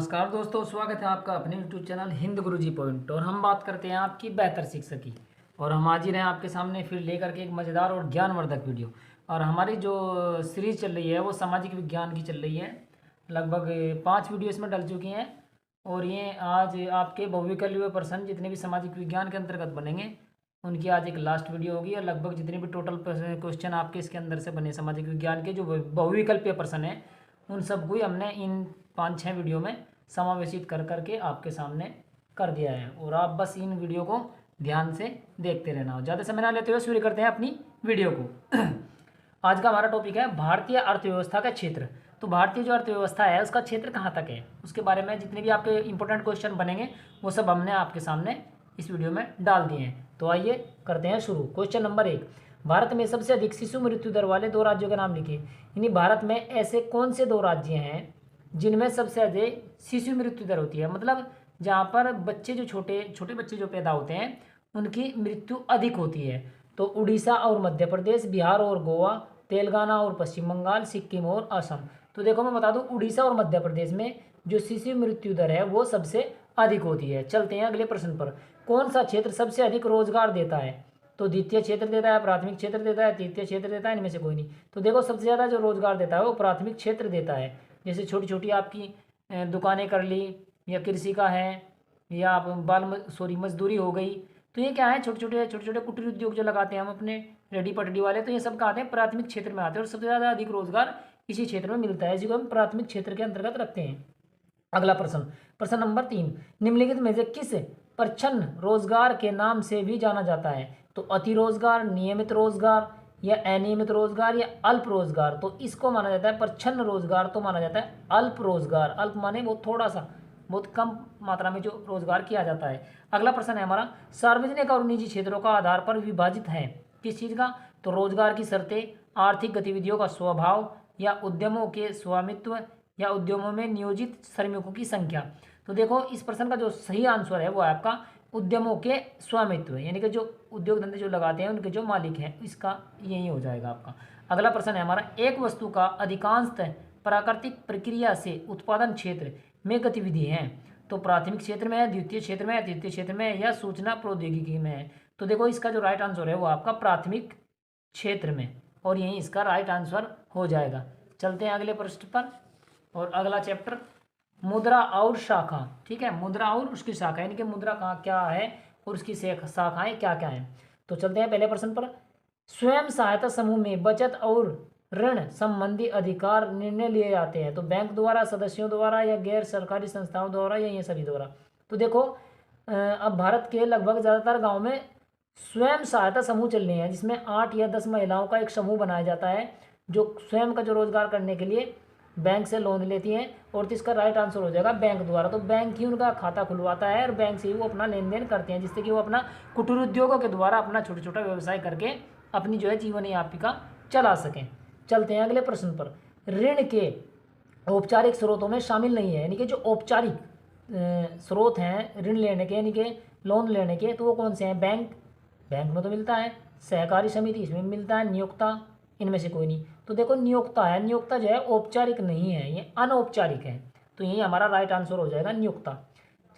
नमस्कार दोस्तों, स्वागत है आपका अपने यूट्यूब चैनल हिंद गुरुजी पॉइंट। और हम बात करते हैं आपकी बेहतर शिक्षा की। और हम हाजिर हैं आपके सामने फिर लेकर के एक मज़ेदार और ज्ञानवर्धक वीडियो। और हमारी जो सीरीज़ चल रही है वो सामाजिक विज्ञान की चल रही है। लगभग 5 वीडियो इसमें डल चुकी हैं। और ये आज आपके बहुविकल्पीय प्रश्न जितने भी सामाजिक विज्ञान के अंतर्गत बनेंगे उनकी आज एक लास्ट वीडियो होगी। और लगभग जितने भी टोटल क्वेश्चन आपके इसके अंदर से बने सामाजिक विज्ञान के जो बहुविकल्पीय प्रश्न हैं उन सबको ही हमने इन 5-6 वीडियो में समावेशित कर करके आपके सामने कर दिया है। और आप बस इन वीडियो को ध्यान से देखते रहना हो, ज़्यादा समय ना लेते हुए शुरू करते हैं अपनी वीडियो को। आज का हमारा टॉपिक है भारतीय अर्थव्यवस्था का क्षेत्र। तो भारतीय जो अर्थव्यवस्था है उसका क्षेत्र कहाँ तक है, उसके बारे में जितने भी आपके इंपॉर्टेंट क्वेश्चन बनेंगे वो सब हमने आपके सामने इस वीडियो में डाल दिए हैं। तो आइए करते हैं शुरू। क्वेश्चन नंबर 1, भारत में सबसे अधिक शिशु मृत्यु दर वाले 2 राज्यों के नाम लिखिए। यानी भारत में ऐसे कौन से 2 राज्य हैं जिनमें सबसे अधिक शिशु मृत्यु दर होती है, मतलब जहाँ पर बच्चे जो छोटे छोटे बच्चे जो पैदा होते हैं उनकी मृत्यु अधिक होती है। तो उड़ीसा और मध्य प्रदेश, बिहार और गोवा, तेलंगाना और पश्चिम बंगाल, सिक्किम और असम। तो देखो मैं बता दूं, उड़ीसा और मध्य प्रदेश में जो शिशु मृत्यु दर है वो सबसे अधिक होती है। चलते हैं अगले प्रश्न पर। कौन सा क्षेत्र सबसे अधिक रोजगार देता है? तो द्वितीय क्षेत्र देता है, प्राथमिक क्षेत्र देता है, तृतीय क्षेत्र देता है, इनमें से कोई नहीं। तो देखो सबसे ज़्यादा जो रोजगार देता है वो प्राथमिक क्षेत्र देता है। जैसे छोटी छोटी आपकी दुकानें कर ली, या कृषि का है, या आप मजदूरी हो गई। तो ये क्या है, छोटे छोटे कुटीर उद्योग जो लगाते हैं हम अपने रेडी पटड़ी वाले, तो ये सब आते हैं प्राथमिक क्षेत्र में आते हैं। और सबसे ज़्यादा अधिक रोजगार इसी क्षेत्र में मिलता है, जिसको हम प्राथमिक क्षेत्र के अंतर्गत रखते हैं। अगला प्रश्न, प्रश्न नंबर 3, निम्नलिखित में से किस प्रच्छन्न रोजगार के नाम से भी जाना जाता है? तो अति रोजगार, नियमित रोजगार, या अनियमित रोजगार, या अल्प रोजगार। तो इसको माना जाता है प्रच्छन्न रोजगार, तो माना जाता है अल्प रोजगार। अल्प माने बहुत थोड़ा सा, बहुत कम मात्रा में जो रोजगार किया जाता है। अगला प्रश्न है हमारा, सार्वजनिक और निजी क्षेत्रों का आधार पर विभाजित है किस चीज़ का? तो रोजगार की शर्तें, आर्थिक गतिविधियों का स्वभाव, या उद्यमों के स्वामित्व, या उद्यमों में नियोजित श्रमिकों की संख्या। तो देखो इस प्रश्न का जो सही आंसर है वो है आपका उद्यमों के स्वामित्व, यानी कि जो उद्योग धंधे जो लगाते हैं उनके जो मालिक हैं, इसका यही हो जाएगा आपका। अगला प्रश्न है हमारा, एक वस्तु का अधिकांशतः प्राकृतिक प्रक्रिया से उत्पादन क्षेत्र में गतिविधि है। तो प्राथमिक क्षेत्र में है, द्वितीय क्षेत्र में है, तृतीय क्षेत्र में है, या सूचना प्रौद्योगिकी में है। तो देखो इसका जो राइट आंसर है वो आपका प्राथमिक क्षेत्र में, और यही इसका राइट आंसर हो जाएगा। चलते हैं अगले प्रश्न पर। और अगला चैप्टर मुद्रा और शाखा, ठीक है, मुद्रा और उसकी शाखा, यानी कि मुद्रा कहाँ क्या है और उसकी शाखाएं क्या क्या हैं। तो चलते हैं पहले प्रश्न पर। स्वयं सहायता समूह में बचत और ऋण संबंधी अधिकार निर्णय लिए जाते हैं। तो बैंक द्वारा, सदस्यों द्वारा, या गैर सरकारी संस्थाओं द्वारा, या ये सभी द्वारा। तो देखो अब भारत के लगभग ज़्यादातर गाँव में स्वयं सहायता समूह चल रहे हैं, जिसमें 8 या 10 महिलाओं का एक समूह बनाया जाता है जो स्वयं का जो रोजगार करने के लिए बैंक से लोन लेती हैं। और तो इसका राइट आंसर हो जाएगा बैंक द्वारा। तो बैंक ही उनका खाता खुलवाता है और बैंक से ही वो अपना लेन देन करते हैं, जिससे कि वो अपना कुटीर उद्योगों के द्वारा अपना छोटा छोटा व्यवसाय करके अपनी जो है जीवन यापिका चला सकें। चलते हैं अगले प्रश्न पर। ऋण के औपचारिक स्रोतों में शामिल नहीं है, यानी कि जो औपचारिक स्रोत हैं ऋण लेने के, यानी कि लोन लेने के, तो वो कौन से हैं? बैंक में तो मिलता है, सहकारी समिति इसमें मिलता है, नियोक्ता इनमें से कोई नहीं। तो देखो नियोक्ता है, नियोक्ता जो है औपचारिक नहीं है, ये अनौपचारिक है। तो यही हमारा राइट आंसर हो जाएगा नियोक्ता।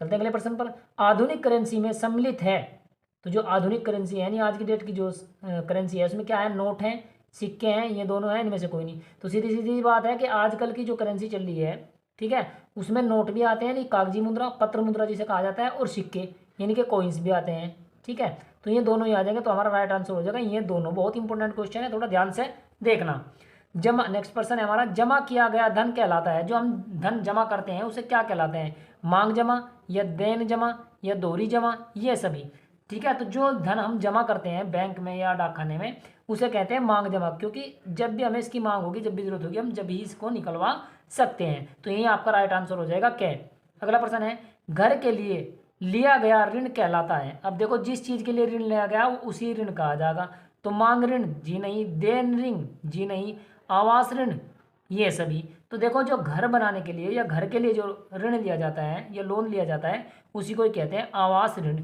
चलते हैं अगले प्रश्न पर। आधुनिक करेंसी में सम्मिलित है। तो जो आधुनिक करेंसी है, यानी आज की डेट की जो करेंसी है उसमें क्या है? नोट हैं, सिक्के हैं, ये दोनों हैं, इनमें से कोई नहीं। तो सीधी सीधी बात है कि आजकल की जो करेंसी चल रही है, ठीक है, उसमें नोट भी आते हैं, यानी कागजी मुद्रा, पत्र मुद्रा जिसे कहा जाता है, और सिक्के यानी कि कॉइन्स भी आते हैं, ठीक है। तो ये दोनों ही आ जाएंगे, तो हमारा राइट आंसर हो जाएगा ये दोनों। बहुत इंपॉर्टेंट क्वेश्चन है, थोड़ा ध्यान से देखना। जमा, नेक्स्ट पर्सन है हमारा, जमा किया गया धन कहलाता है। जो हम धन जमा करते हैं उसे क्या कहलाते हैं? मांग जमा, या देन जमा, या दोहरी जमा, ये सभी, ठीक है। तो जो धन हम जमा करते हैं बैंक में या डाकखाने में उसे कहते हैं मांग जमा, क्योंकि जब भी हमें इसकी मांग होगी, जब भी जरूरत होगी, हम जब ही इसको निकलवा सकते हैं। तो यही आपका राइट आंसर हो जाएगा कै। अगला प्रश्न है, घर के लिए लिया गया ऋण कहलाता है। अब देखो जिस चीज़ के लिए ऋण लिया गया उसी ऋण कहा जाएगा। तो मांग ऋण जी नहीं, देन ऋण जी नहीं, आवास ऋण ये सभी। तो देखो जो घर बनाने के लिए या घर के लिए जो ऋण लिया जाता है या लोन लिया जाता है उसी को ही कहते हैं आवास ऋण।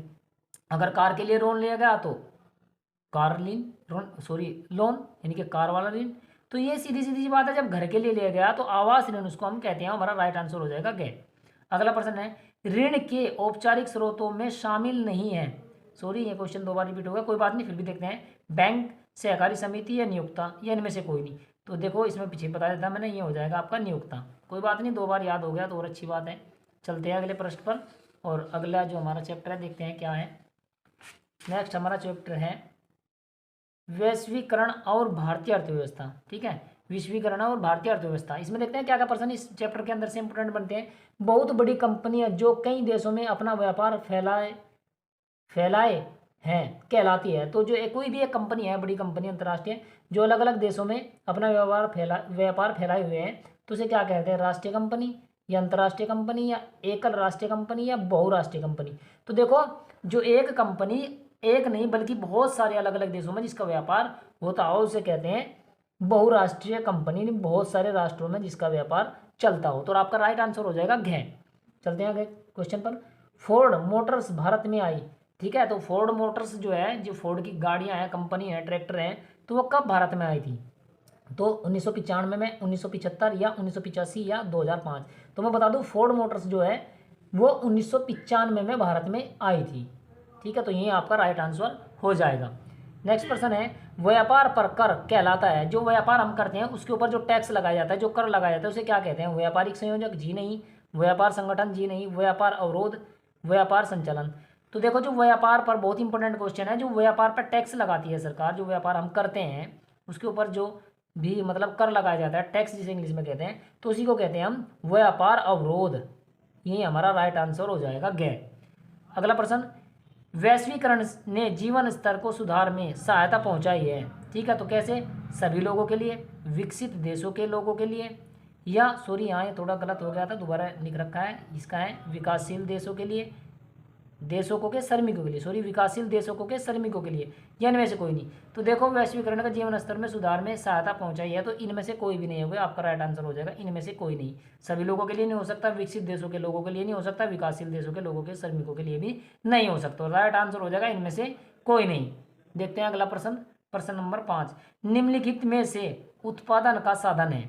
अगर कार के लिए लोन लिया गया तो कार लोन यानी कि कार वाला ऋण। तो ये सीधी सीधी सी बात है, जब घर के लिए लिया गया तो आवास ऋण उसको हम कहते हैं, हमारा राइट आंसर हो जाएगा गे। अगला प्रश्न है, ऋण के औपचारिक स्रोतों में शामिल नहीं है। सॉरी, ये क्वेश्चन 2 बार रिपीट हो गया, कोई बात नहीं, फिर भी देखते हैं। बैंक, सहकारी समिति या नियोक्ता, या इनमें से कोई नहीं। तो देखो इसमें पीछे बता देता मैंने, ये हो जाएगा आपका नियोक्ता। कोई बात नहीं, 2 बार याद हो गया तो और अच्छी बात है। चलते हैं अगले प्रश्न पर, और अगला जो हमारा चैप्टर है देखते हैं क्या है। नेक्स्ट हमारा चैप्टर है वैश्वीकरण और भारतीय अर्थव्यवस्था। ठीक है, विश्वीकरण और भारतीय अर्थव्यवस्था। इसमें देखते हैं क्या क्या प्रश्न इस चैप्टर के अंदर से इंपोर्टेंट बनते हैं। बहुत बड़ी कंपनियां जो कई देशों में अपना व्यापार फैलाए हैं कहलाती है। तो जो कोई भी एक कंपनी है, बड़ी कंपनी अंतर्राष्ट्रीय, जो अलग अलग देशों में अपना व्यापार फैलाए हुए हैं, तो उसे क्या कहते हैं, राष्ट्रीय कंपनी या अंतर्राष्ट्रीय कंपनी या एकल राष्ट्रीय कंपनी या बहुराष्ट्रीय कंपनी। तो देखो, जो एक कंपनी, एक नहीं बल्कि बहुत सारे अलग अलग देशों में जिसका व्यापार होता हो, उसे कहते हैं बहुराष्ट्रीय कंपनी। बहुत सारे राष्ट्रों में जिसका व्यापार चलता हो। तो आपका राइट आंसर हो जाएगा घ। चलते हैं आगे क्वेश्चन पर। फोर्ड मोटर्स भारत में आई। ठीक है, तो फोर्ड मोटर्स जो है, जो फोर्ड की गाड़ियां हैं, कंपनी है, ट्रैक्टर हैं, तो वो कब भारत में आई थी? तो 1995 में, 1975 या 1985 या 2005। तो मैं बता दूं, फोर्ड मोटर्स जो है वो 1995 में भारत में आई थी। ठीक है, तो ये आपका राइट आंसर हो जाएगा। नेक्स्ट प्रश्न है, व्यापार पर कर कहलाता है। जो व्यापार हम करते हैं उसके ऊपर जो टैक्स लगाया जाता है, जो कर लगाया जाता है, उसे क्या कहते हैं? व्यापारिक संयोजक, जी नहीं। व्यापार संगठन, जी नहीं। व्यापार अवरोध, व्यापार संचालन। तो देखो, जो व्यापार पर बहुत इंपॉर्टेंट क्वेश्चन है, जो व्यापार पर टैक्स लगाती है सरकार, जो व्यापार हम करते हैं उसके ऊपर जो भी मतलब कर लगाया जाता है, टैक्स जिसे इंग्लिश में कहते हैं, तो उसी को कहते हैं हम व्यापार अवरोध। यही हमारा राइट आंसर हो जाएगा ग। अगला प्रश्न, वैश्वीकरण ने जीवन स्तर को सुधार में सहायता पहुंचाई है। ठीक है, तो कैसे? सभी लोगों के लिए, विकसित देशों के लोगों के लिए, या सॉरी यहाँ ये थोड़ा गलत हो गया था, दोबारा लिख रखा है, इसका है विकासशील देशों के लिए, देशों को के श्रमिकों के लिए, सॉरी विकासशील देशों को के श्रमिकों के लिए, या इनमें से कोई नहीं। तो देखो, वैश्वीकरण का जीवन स्तर में सुधार में सहायता पहुंचाई है, तो इनमें से कोई भी नहीं होगा, आपका राइट आंसर हो जाएगा इनमें से कोई नहीं। सभी लोगों के लिए नहीं हो सकता, विकसित देशों के लोगों के लिए नहीं हो सकता, विकासशील देशों के लोगों के श्रमिकों के लिए भी नहीं हो सकता। राइट आंसर हो जाएगा इनमें से कोई नहीं। देखते हैं अगला प्रश्न, प्रश्न नंबर 5। निम्नलिखित में से उत्पादन का साधन है।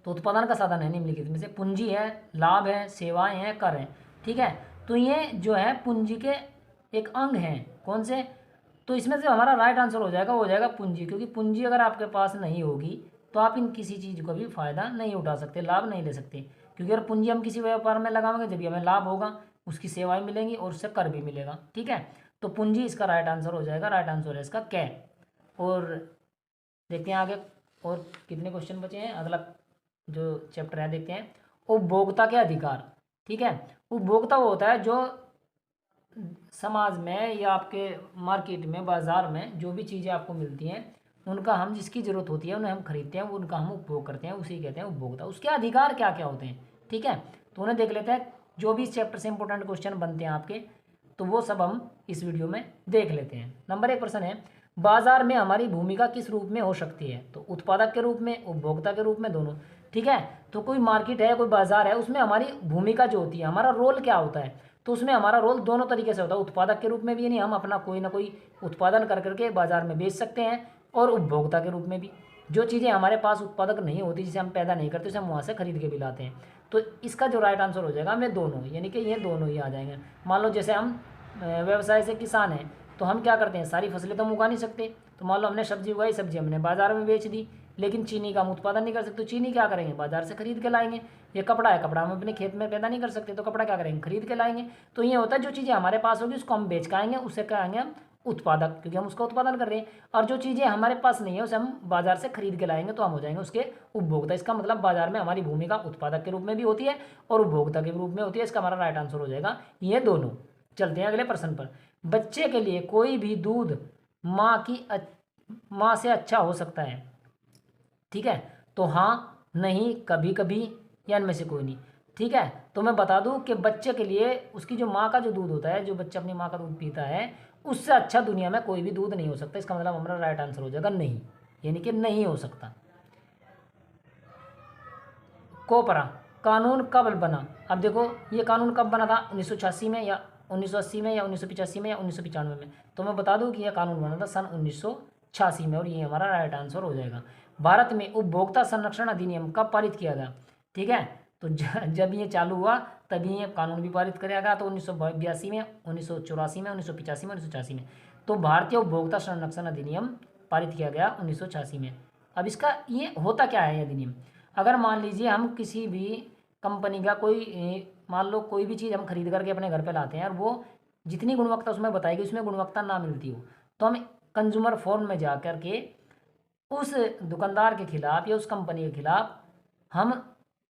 तो उत्पादन का साधन है निम्नलिखित में से, पूंजी है, लाभ है, सेवाएं हैं, कर है। ठीक है, तो ये जो है पूंजी के एक अंग हैं। कौन से? तो इसमें से हमारा राइट आंसर हो जाएगा पूंजी, क्योंकि पूंजी अगर आपके पास नहीं होगी तो आप इन किसी चीज़ को भी फायदा नहीं उठा सकते, लाभ नहीं ले सकते। क्योंकि अगर पूंजी हम किसी व्यापार में लगाएंगे जब हमें लाभ होगा, उसकी सेवाएं मिलेंगी और उससे कर भी मिलेगा। ठीक है, तो पूंजी इसका राइट आंसर हो जाएगा। राइट आंसर है इसका कै। और देखते हैं आगे और कितने क्वेश्चन बचे हैं। अगला जो चैप्टर है देखते हैं, उपभोक्ता के अधिकार। ठीक है, उपभोक्ता वो होता है जो समाज में या आपके मार्केट में, बाजार में जो भी चीज़ें आपको मिलती हैं, उनका हम जिसकी ज़रूरत होती है उन्हें हम खरीदते हैं, उनका हम उपभोग करते हैं, उसी कहते हैं उपभोक्ता। उसके अधिकार क्या क्या होते हैं? ठीक है, तो उन्हें देख लेते हैं। जो भी इस चैप्टर से इंपॉर्टेंट क्वेश्चन बनते हैं आपके, तो वो सब हम इस वीडियो में देख लेते हैं। नंबर 1 प्रश्न है, बाजार में हमारी भूमिका किस रूप में हो सकती है? तो उत्पादक के रूप में, उपभोक्ता के रूप में, दोनों। ठीक है, तो कोई मार्केट है, कोई बाजार है, उसमें हमारी भूमिका जो होती है, हमारा रोल क्या होता है? तो उसमें हमारा रोल दोनों तरीके से होता है। उत्पादक के रूप में भी, यानी हम अपना कोई ना कोई उत्पादन कर करके बाजार में बेच सकते हैं, और उपभोक्ता के रूप में भी, जो चीज़ें हमारे पास उत्पादक नहीं होती, जिसे हम पैदा नहीं करते, उसे हम वहाँ से खरीद के भी लाते हैं। तो इसका जो राइट आंसर हो जाएगा हमें दोनों, यानी कि ये दोनों ही आ जाएंगे। मान लो जैसे हम व्यवसाय से किसान हैं, तो हम क्या करते हैं, सारी फसलें तो हम उगा नहीं सकते। तो मान लो हमने सब्जी उगाई, सब्जी हमने बाजार में बेच दी, लेकिन चीनी का हम उत्पादन नहीं कर सकते। तो चीनी क्या करेंगे, बाजार से खरीद के लाएंगे। ये कपड़ा है, कपड़ा हम अपने खेत में पैदा नहीं कर सकते, तो कपड़ा क्या करेंगे, खरीद के लाएंगे। तो ये होता है, जो चीज़ें हमारे पास होगी उसको हम बेच के आएंगे, उससे कहेंगे हम उत्पादक, क्योंकि हम उसका उत्पादन कर रहे हैं। और जो चीज़ें हमारे पास नहीं है उसे हम बाजार से खरीद के लाएंगे, तो हम हो जाएंगे उसके उपभोक्ता। इसका मतलब बाजार में हमारी भूमिका उत्पादक के रूप में भी होती है और उपभोक्ता के रूप में होती है। इसका हमारा राइट आंसर हो जाएगा ये दोनों। चलते हैं अगले प्रश्न पर। बच्चे के लिए कोई भी दूध माँ से अच्छा हो सकता है? ठीक है, तो हाँ, नहीं, कभी कभी, या इनमें से कोई नहीं। ठीक है, तो मैं बता दूं कि बच्चे के लिए उसकी जो माँ का जो दूध होता है, जो बच्चा अपनी माँ का दूध पीता है, उससे अच्छा दुनिया में कोई भी दूध नहीं हो सकता। इसका मतलब हमारा राइट आंसर हो जाएगा नहीं, यानी कि नहीं हो सकता। कोपरा कानून कब बना? अब देखो, ये कानून कब बना था, 1986 में या 1980 में या 1985 में या 1995 में? तो मैं बता दूं कि यह कानून बना था सन 1986 में, और ये हमारा राइट आंसर हो जाएगा। भारत में उपभोक्ता संरक्षण अधिनियम कब पारित किया गया? ठीक है, तो जब ये चालू हुआ तभी ये कानून भी पारित किया गया। तो 1982 में, 1984 में, 1985 में, 1986 में। तो भारतीय उपभोक्ता संरक्षण अधिनियम पारित किया गया 1986 में। अब इसका ये होता क्या है अधिनियम, अगर मान लीजिए हम किसी भी कंपनी का कोई मान लो कोई भी चीज़ हम खरीद करके अपने घर पे लाते हैं और वो जितनी गुणवत्ता उसमें बताएगी उसमें गुणवत्ता ना मिलती हो, तो हम कंज्यूमर फोरम में जा कर के उस दुकानदार के खिलाफ या उस कंपनी के खिलाफ हम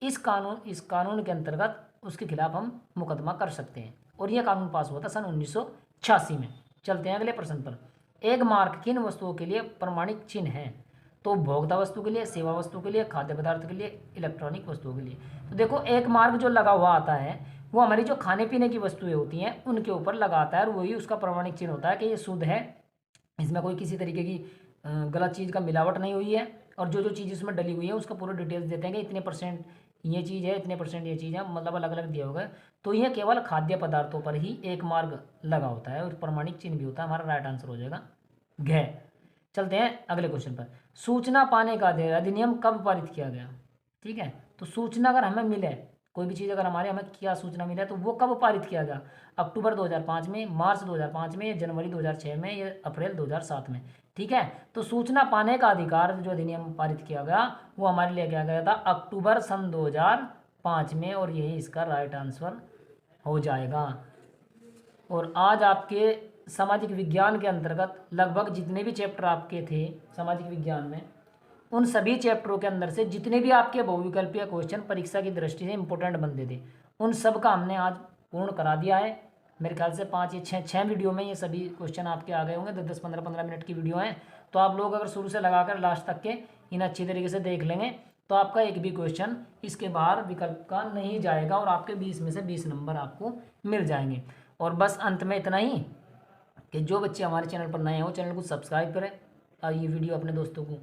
इस कानून के अंतर्गत उसके खिलाफ हम मुकदमा कर सकते हैं। और यह कानून पास हुआ था सन 1986 में। चलते हैं अगले प्रश्न पर। एक मार्क किन वस्तुओं के लिए प्रमाणिक चिन्ह है? तो उपभोक्ता वस्तु के लिए, सेवा वस्तु के लिए, खाद्य पदार्थ के लिए, इलेक्ट्रॉनिक वस्तुओं के लिए। तो देखो एक मार्क जो लगा हुआ आता है वो हमारी जो खाने पीने की वस्तुएं होती हैं उनके ऊपर लगाता है और वही उसका प्रमाणिक चिन्ह होता है कि ये शुद्ध है, इसमें कोई किसी तरीके की गलत चीज़ का मिलावट नहीं हुई है। और जो जो चीज़ इसमें डली हुई है उसका पूरा डिटेल्स देते हैं कि इतने परसेंट ये चीज़ है, इतने परसेंट ये चीज़ है, मतलब अलग अलग दिया होगा। तो यह केवल खाद्य पदार्थों पर ही एक मार्क लगा होता है और प्रमाणिक चिन्ह भी होता है। हमारा राइट आंसर हो जाएगा घ। चलते हैं अगले क्वेश्चन पर। सूचना पाने का अधिनियम कब पारित किया गया? ठीक है, तो सूचना अगर हमें मिले, कोई भी चीज़ अगर हमें क्या सूचना मिले तो वो कब पारित किया गया? अक्टूबर 2005 में, मार्च 2005 में, या जनवरी 2006 में, या अप्रैल 2007 में। ठीक है, तो सूचना पाने का अधिकार जो अधिनियम पारित किया गया वो हमारे लिए किया गया था अक्टूबर सन 2005 में, और यही इसका राइट आंसर हो जाएगा। और आज आपके सामाजिक विज्ञान के अंतर्गत लगभग जितने भी चैप्टर आपके थे सामाजिक विज्ञान में, उन सभी चैप्टरों के अंदर से जितने भी आपके बहुविकल्पीय क्वेश्चन परीक्षा की दृष्टि से इंपॉर्टेंट बनते थे उन सब का हमने आज पूर्ण करा दिया है। मेरे ख्याल से 5 या 6 वीडियो में ये सभी क्वेश्चन आपके आ गए होंगे। 10-10, 15-15 मिनट की वीडियो हैं, तो आप लोग अगर शुरू से लगाकर लास्ट तक के इन अच्छी तरीके से देख लेंगे तो आपका एक भी क्वेश्चन इसके बाहर विकल्प का नहीं जाएगा और आपके 20 में से 20 नंबर आपको मिल जाएंगे। और बस अंत में इतना ही कि जो बच्चे हमारे चैनल पर नए हो चैनल को सब्सक्राइब करें और ये वीडियो अपने दोस्तों को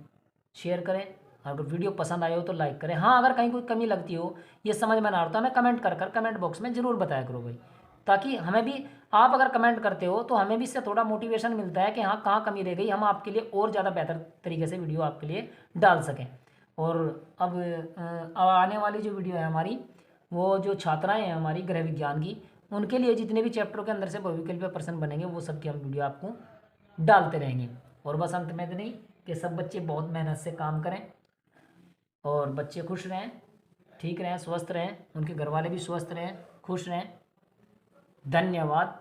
शेयर करें। अगर वीडियो पसंद आए हो तो लाइक करें। हाँ, अगर कहीं कोई कमी लगती हो, ये समझ में ना आता, हमें कमेंट कर कमेंट बॉक्स में ज़रूर बताया करो भाई, ताकि हमें भी, आप अगर कमेंट करते हो तो हमें भी इससे थोड़ा मोटिवेशन मिलता है कि हाँ कहाँ कमी रह गई, हम आपके लिए और ज़्यादा बेहतर तरीके से वीडियो आपके लिए डाल सकें। और अब आने वाली जो वीडियो है हमारी, वो जो छात्राएँ हैं हमारी गृह विज्ञान की, उनके लिए जितने भी चैप्टरों के अंदर से बहुविकल्पीय प्रश्न बनेंगे वो सब की हम वीडियो आपको डालते रहेंगे। और बस अंत में तो नहीं कि सब बच्चे बहुत मेहनत से काम करें और बच्चे खुश रहें, ठीक रहें, स्वस्थ रहें, उनके घर वाले भी स्वस्थ रहें, खुश रहें। धन्यवाद।